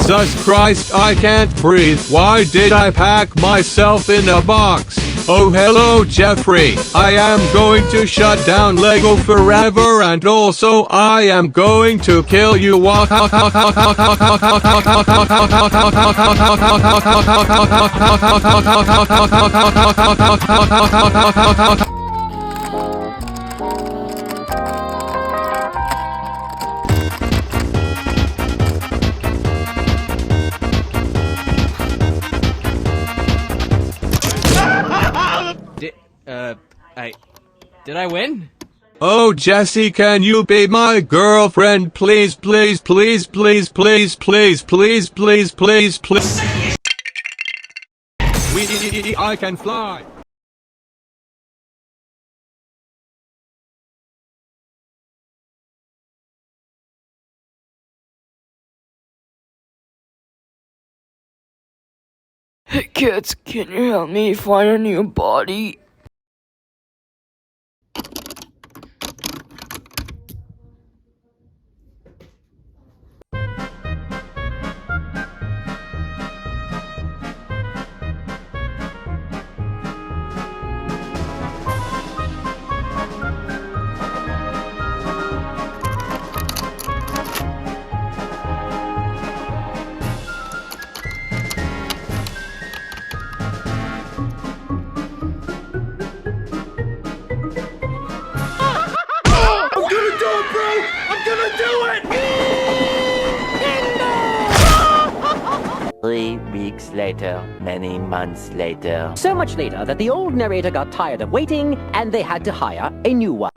Jesus Christ, I can't breathe. Why did I pack myself in a box? Oh hello Jeffrey, I am going to shut down Lego forever, and also I am going to kill you. Did I win? Oh Jessie, can you be my girlfriend please, please, please, please, please, please, please, please, please, please. I can fly. Hey kids, can you help me find a new body? Three weeks later, many months later. So much later that the old narrator got tired of waiting and they had to hire a new one.